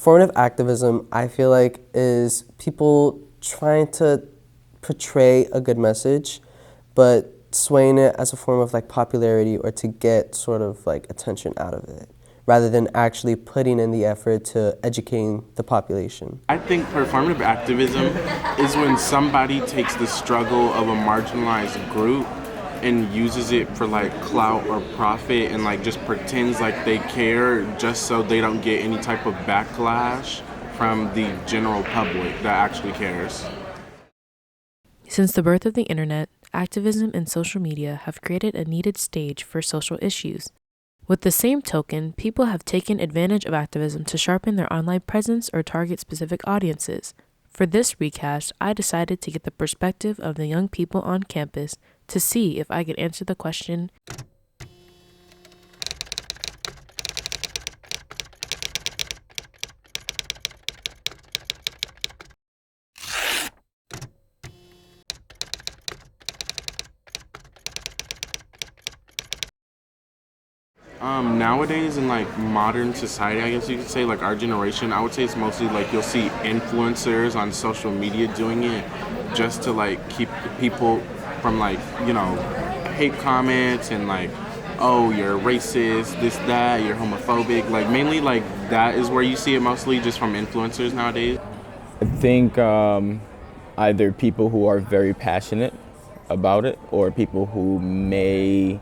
Performative activism, I feel like, is people trying to portray a good message, but swaying it as a form of like popularity or to get sort of like attention out of it, rather than actually putting in the effort to educating the population. I think performative activism is when somebody takes the struggle of a marginalized group and uses it for like clout or profit and like just pretends like they care just so they don't get any type of backlash from the general public that actually cares. Since the birth of the internet, activism and social media have created a needed stage for social issues. With the same token, people have taken advantage of activism to sharpen their online presence or target specific audiences. For this recast, I decided to get the perspective of the young people on campus to see if I could answer the question, Nowadays in like modern society, I guess you could say, like our generation, I would say it's mostly like you'll see influencers on social media doing it just to like keep people from like, hate comments and like, oh, you're racist, this, that, you're homophobic. Like mainly like that is where you see it mostly, just from influencers nowadays. I think either people who are very passionate about it or people who may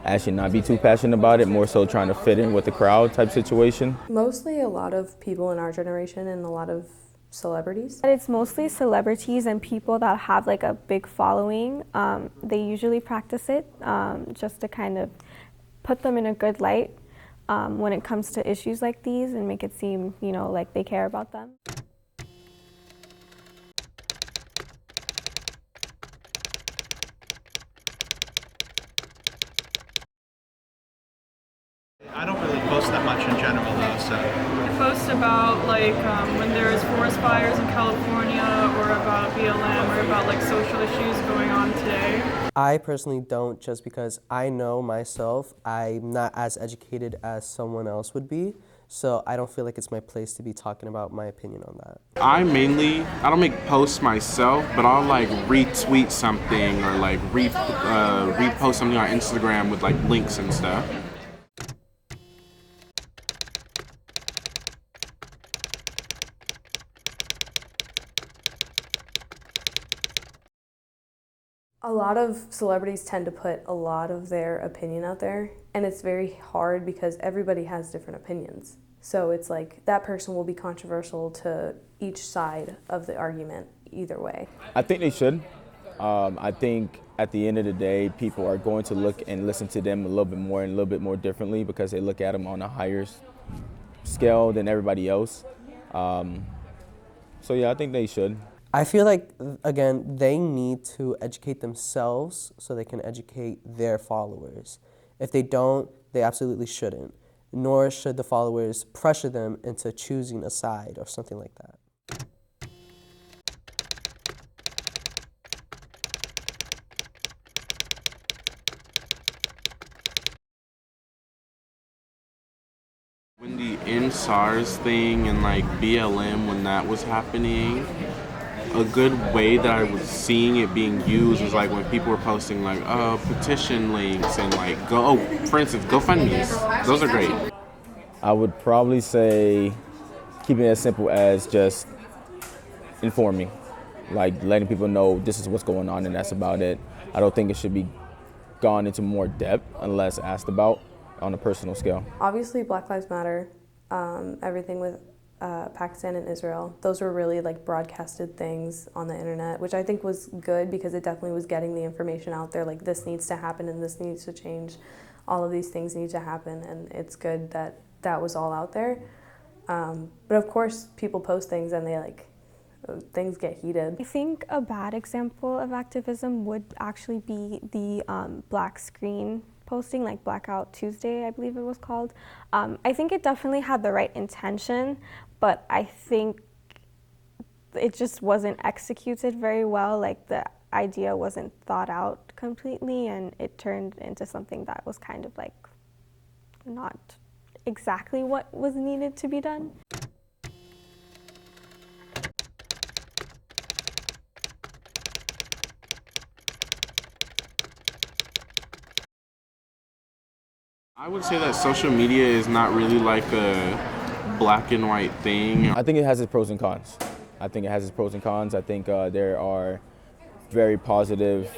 actually not be too passionate about it, more so trying to fit in with the crowd type situation. Mostly a lot of people in our generation and a lot of celebrities. It's mostly celebrities and people that have like a big following. They usually practice it just to kind of put them in a good light when it comes to issues like these and make it seem, like they care about them. I don't really post that much in general though, so. I post about like when there's forest fires in California or about BLM or about like social issues going on today. I personally don't, just because I know myself I'm not as educated as someone else would be, so I don't feel like it's my place to be talking about my opinion on that. I don't make posts myself, but I'll like retweet something or like repost something on Instagram with like links and stuff. A lot of celebrities tend to put a lot of their opinion out there, and it's very hard because everybody has different opinions. So it's like that person will be controversial to each side of the argument either way. I think they should. I think at the end of the day, people are going to look and listen to them a little bit more and a little bit more differently because they look at them on a higher scale than everybody else. So yeah, I think they should. I feel like, again, they need to educate themselves so they can educate their followers. If they don't, they absolutely shouldn't, nor should the followers pressure them into choosing a side or something like that. When the NSARS thing and like BLM, when that was happening, a good way that I was seeing it being used was like when people were posting like petition links and like for instance, GoFundMe's. Those are great. I would probably say keeping it as simple as just informing, like letting people know this is what's going on and that's about it. I don't think it should be gone into more depth unless asked about on a personal scale. Obviously, Black Lives Matter, everything with Pakistan and Israel, those were really like broadcasted things on the internet, which I think was good because it definitely was getting the information out there, like this needs to happen and this needs to change. All of these things need to happen, and it's good that that was all out there. But of course, people post things and things get heated. I think a bad example of activism would actually be the black screen posting, like Blackout Tuesday, I believe it was called. I think it definitely had the right intention, but I think it just wasn't executed very well. Like the idea wasn't thought out completely, and it turned into something that was kind of like not exactly what was needed to be done. I would say that social media is not really like a black and white thing. I think it has its pros and cons. I think there are very positive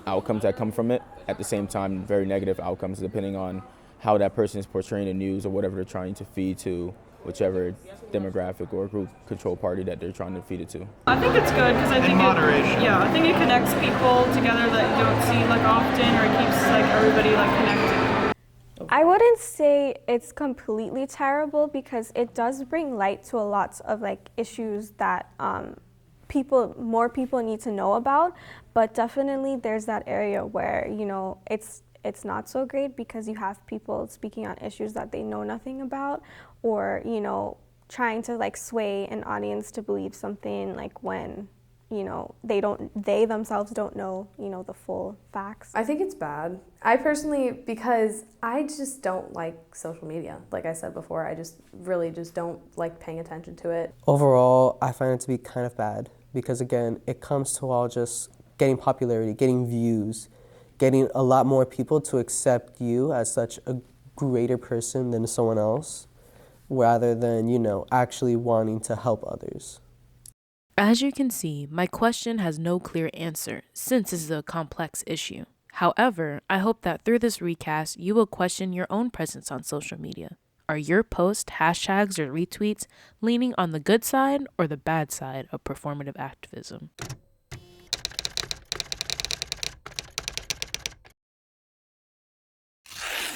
outcomes that come from it. At the same time, very negative outcomes depending on how that person is portraying the news or whatever they're trying to feed to whichever demographic or group control party that they're trying to feed it to. I think it's good because I think I think it connects people together that you don't see like often, or it keeps like everybody like connected. I wouldn't say it's completely terrible because it does bring light to a lot of like issues that more people need to know about, but definitely there's that area where, you know, it's not so great because you have people speaking on issues that they know nothing about, or, you know, trying to like sway an audience to believe something like when, you know, they themselves don't know, you know, the full facts. I think it's bad. I personally, because I just don't like social media. Like I said before, I just really just don't like paying attention to it. Overall, I find it to be kind of bad because, again, it comes to all just getting popularity, getting views, getting a lot more people to accept you as such a greater person than someone else, rather than, you know, actually wanting to help others. As you can see, my question has no clear answer since this is a complex issue. However, I hope that through this recast, you will question your own presence on social media. Are your posts, hashtags, or retweets leaning on the good side or the bad side of performative activism?